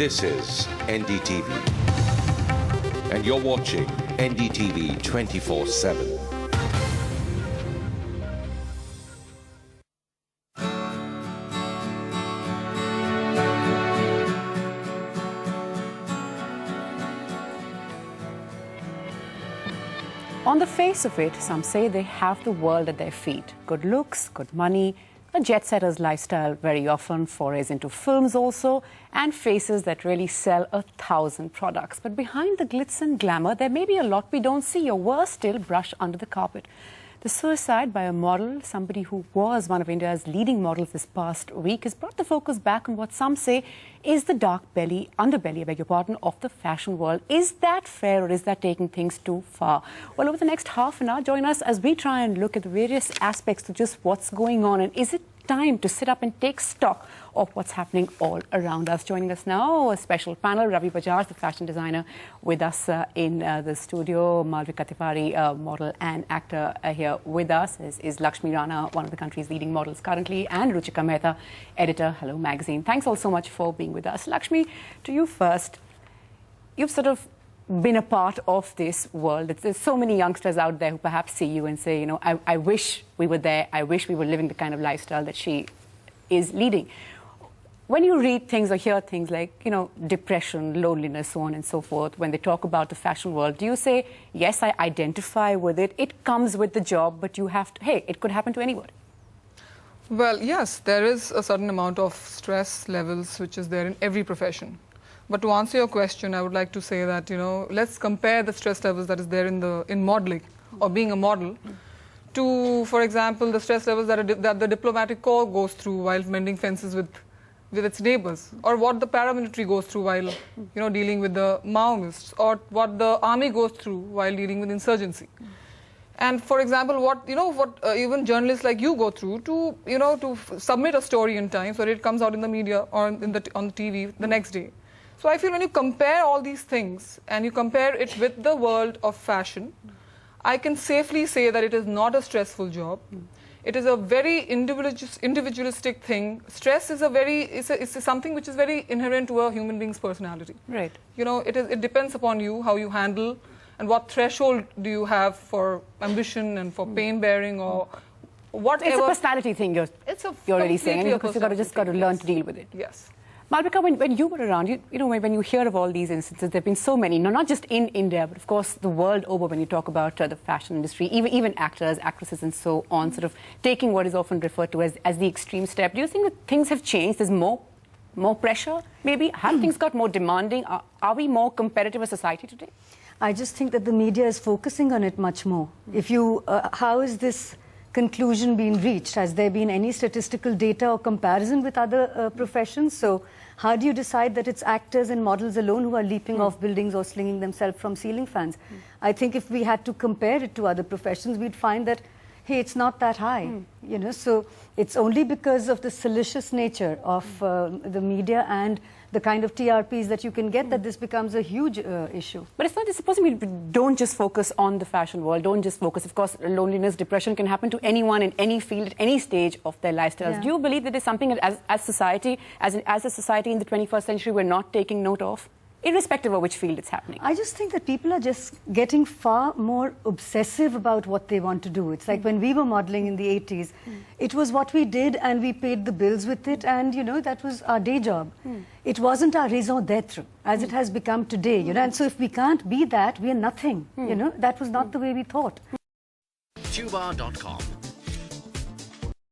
This is NDTV, and you're watching NDTV 24/7. On the face of it, some say they have the world at their feet. Good looks, good money, a jet-setter's lifestyle very often, forays into films also, and faces that really sell 1,000 products. But behind the glitz and glamour, there may be a lot we don't see, or worse still, brushed under the carpet. The suicide by a model, somebody who was one of India's leading models this past week, has brought the focus back on what some say is the underbelly, I beg your pardon, of the fashion world. Is that fair, or is that taking things too far? Well, over the next half an hour, join us as we try and look at the various aspects of just what's going on, and is it time to sit up and take stock of what's happening all around us. Joining us now, a special panel, Ravi Bajaj, the fashion designer, with us in the studio. Malvika, Tiwari, model and actor, here with us, is Laxmi, Rana, one of the country's leading models currently, and Ruchika Mehta, editor, Hello Magazine. Thanks all so much for being with us. Laxmi, to you first. You've sort of been a part of this world. There's so many youngsters out there who perhaps see you and say, you know, I wish we were there. I wish we were living the kind of lifestyle that she is leading. When you read things or hear things like, you know, depression, loneliness, so on and so forth, when they talk about the fashion world, do you say, yes, I identify with it, it comes with the job, but you have to, hey, it could happen to anybody? Well, yes, there is a certain amount of stress levels which is there in every profession. But to answer your question, I would like to say that, you know, let's compare the stress levels that is there in modeling or being a model to, for example, the stress levels that the diplomatic corps goes through while mending fences with its neighbors, or what the paramilitary goes through while, you know, dealing with the Maoists, or what the army goes through while dealing with insurgency. And for example, what even journalists like you go through to, you know, to submit a story in time so that it comes out in the media or on the TV the next day. So I feel when you compare all these things and you compare it with the world of fashion, I can safely say that it is not a stressful job. It is a very individualistic thing. Stress is it's something which is very inherent to a human being's personality. Right. You know, it depends upon you, how you handle, and what threshold do you have for ambition and for pain bearing or whatever. It's a personality thing. You're already saying, and you've just got to learn to deal with it. Yes. Malvika, when you were around, you know, when you hear of all these instances, there have been so many, not just in India, but of course the world over, when you talk about the fashion industry, even actors, actresses and so on, sort of taking what is often referred to as the extreme step. Do you think that things have changed? There's more pressure, maybe? Have things got more demanding? Are we more competitive as a society today? I just think that the media is focusing on it much more. If you, how is this conclusion being reached? Has there been any statistical data or comparison with other professions? So how do you decide that it's actors and models alone who are leaping off buildings or slinging themselves from ceiling fans? I think if we had to compare it to other professions, we'd find that, hey, it's not that high. You know, so it's only because of the salacious nature of the media and the kind of TRPs that you can get that this becomes a huge issue. But it's not, supposing we don't just focus on the fashion world, don't just focus, of course, loneliness, depression can happen to anyone in any field, at any stage of their lifestyles. Yeah. Do you believe that there's something that as a society in the 21st century, we're not taking note of? Irrespective of which field it's happening. I just think that people are just getting far more obsessive about what they want to do. It's like when we were modeling in the 80s, it was what we did and we paid the bills with it, and, you know, that was our day job. It wasn't our raison d'etre, as it has become today, you know, and so if we can't be that, we are nothing, you know. That was not the way we thought. Tuba.com,